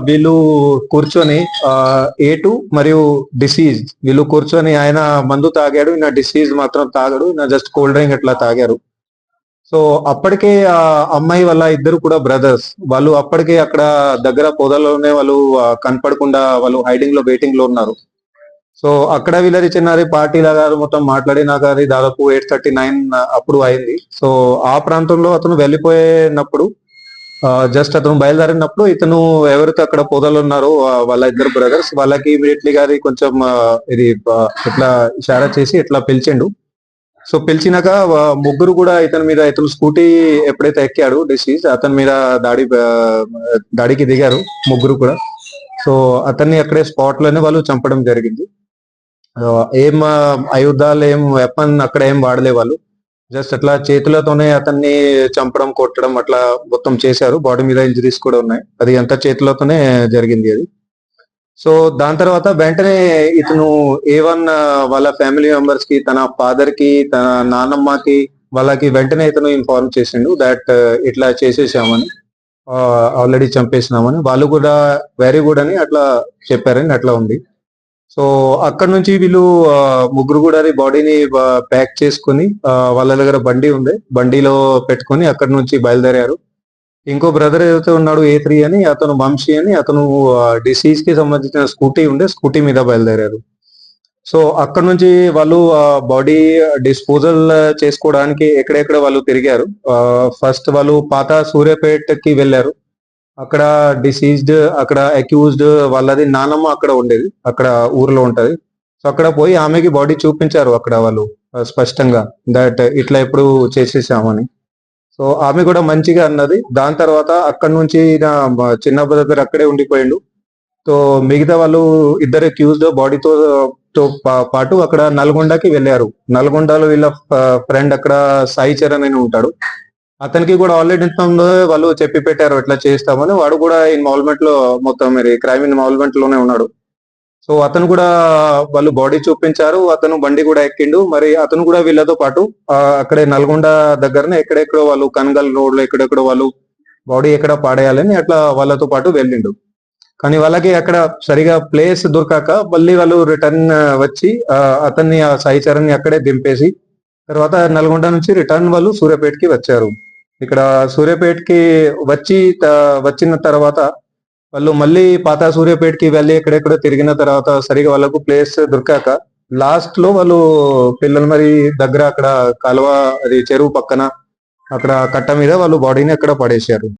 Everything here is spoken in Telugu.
వీళ్ళు కూర్చొని A2 మరియు డిసీజ్ వీళ్ళు కూర్చొని ఆయన మందు తాగాడు, నా డిసీజ్ మాత్రం తాగడు, నా జస్ట్ కోల్డ్ డ్రింక్ ఎట్లా తాగారు. సో అప్పటికే ఆ అమ్మాయి వాళ్ళ ఇద్దరు కూడా బ్రదర్స్, వాళ్ళు అప్పటికే అక్కడ దగ్గర పొదలోనే వాళ్ళు కనపడకుండా వాళ్ళు హైడింగ్ లో వెయిటింగ్ లో ఉన్నారు. సో అక్కడ వీళ్ళది చిన్నది పార్టీ లాగా మొత్తం మాట్లాడినాక అది దాదాపు 8:39 అప్పుడు అయింది. సో ఆ ప్రాంతంలో అతను వెళ్ళిపోయినప్పుడు జస్ట్ అతను బయలుదేరినప్పుడు ఇతను ఎవరైతే అక్కడ పొదలు ఉన్నారో వాళ్ళ ఇద్దరు బ్రదర్స్ వాళ్ళకి ఇమీడియట్లీ గా అది కొంచెం ఇది ఇట్లా ఇషారా చేసి ఇట్లా పిలిచిండు. సో పిలిచినాక ముగ్గురు కూడా ఇతను స్కూటీ ఎప్పుడైతే ఎక్కాడు డిసీజ్ అతని మీద దాడికి దిగారు ముగ్గురు కూడా. సో అతన్ని అక్కడే స్పాట్ లోనే వాళ్ళు చంపడం జరిగింది. ఏం ఆయుధాలు ఏం వెపన్ అక్కడ ఏం వాడలే వాళ్ళు, జస్ట్ అట్లా చేతులతోనే అతన్ని చంపడం కొట్టడం అట్లా మొత్తం చేశారు. బాడీ మీద ఇంజరీస్ కూడా ఉన్నాయి, అది అంతా చేతులతోనే జరిగింది అది. సో దాని తర్వాత వెంటనే ఇతను A1 వాళ్ళ ఫ్యామిలీ మెంబర్స్ కి, తన ఫాదర్ కి, తన నాన్నమ్మకి వాళ్ళకి వెంటనే ఇతను ఇన్ఫార్మ్ చేసిండు దాట్ ఇట్లా చేసేసామని, ఆల్రెడీ చంపేసినామని. వాళ్ళు కూడా వెరీ గుడ్ అని అట్లా చెప్పారని అట్లా ఉంది. సో అక్కడ నుంచి వీళ్ళు ముగ్గురు కూడా అది బాడీని ప్యాక్ చేసుకుని వాళ్ళ దగ్గర బండి ఉంది, బండిలో పెట్టుకొని అక్కడ నుంచి బయలుదేరారు. ఇంకో బ్రదర్ ఏదైతే ఉన్నాడు A3 అని, అతను వంశీ అని, అతను డిసీజ్ కి సంబంధించిన స్కూటీ ఉండే స్కూటీ మీద బయలుదేరారు. సో అక్కడ నుంచి వాళ్ళు బాడీ డిస్పోజల్ చేసుకోవడానికి ఎక్కడెక్కడ వాళ్ళు తిరిగారు. ఫస్ట్ వాళ్ళు పాత సూర్యాపేటకి వెళ్ళారు. అక్కడ డిసీజ్డ్, అక్కడ అక్యూజ్డ్ వాళ్ళది నానమ్మ అక్కడ ఉండేది, అక్కడ ఊర్లో ఉంటది. సో అక్కడ పోయి ఆమెకి బాడీ చూపించారు అక్కడ వాళ్ళు స్పష్టంగా దట్ ఇట్లా ఎప్పుడు చేసేసామని. సో ఆమె కూడా మంచిగా అన్నది. దాని తర్వాత అక్కడ నుంచి నా చిన్న బ్రదర్ అక్కడే ఉండిపోయిండు. సో మిగతా వాళ్ళు ఇద్దరు అక్యూజ్డ్ బాడీతో పాటు అక్కడ నల్గొండకి వెళ్ళారు. నల్గొండలో వీళ్ళ ఫ్రెండ్ అక్కడ సాయి చరణ్ అని ఉంటాడు, అతనికి కూడా ఆల్రెడీ వాళ్ళు చెప్పి పెట్టారు ఎట్లా చేస్తామని. వాడు కూడా ఇన్వాల్వ్మెంట్ లో మొత్తం మరి క్రైమ్ ఇన్వాల్వ్మెంట్ లోనే ఉన్నాడు. సో అతను కూడా వాళ్ళు బాడీ చూపించారు, అతను బండి కూడా ఎక్కిండు. మరి అతను కూడా వీళ్ళతో పాటు అక్కడే నల్గొండ దగ్గరనే ఎక్కడెక్కడో వాళ్ళు కనగల్ రోడ్ లో ఎక్కడెక్కడో వాళ్ళు బాడీ ఎక్కడ పాడేయాలని అట్లా వాళ్ళతో పాటు వెళ్ళిండు. కానీ వాళ్ళకి అక్కడ సరిగా ప్లేస్ దొరకాక మళ్ళీ వాళ్ళు రిటర్న్ వచ్చి అతన్ని ఆ సాయి చరణ్ ని అక్కడే దింపేసి తర్వాత నల్గొండ నుంచి రిటర్న్ వాళ్ళు సూర్యాపేటకి వచ్చారు. ఇక్కడ సూర్యాపేటకి వచ్చిన తర్వాత వాళ్ళు మళ్ళీ పాత సూర్యాపేటకి వెళ్ళి ఎక్కడెక్కడో తిరిగిన తర్వాత సరిగా వాళ్ళకు ప్లేస్ దొరకాక లాస్ట్ లో వాళ్ళు పిల్లలు మరి దగ్గర అక్కడ కాలువ, అది చెరువు పక్కన అక్కడ కట్ట మీద వాళ్ళు బాడీని అక్కడ పడేశారు.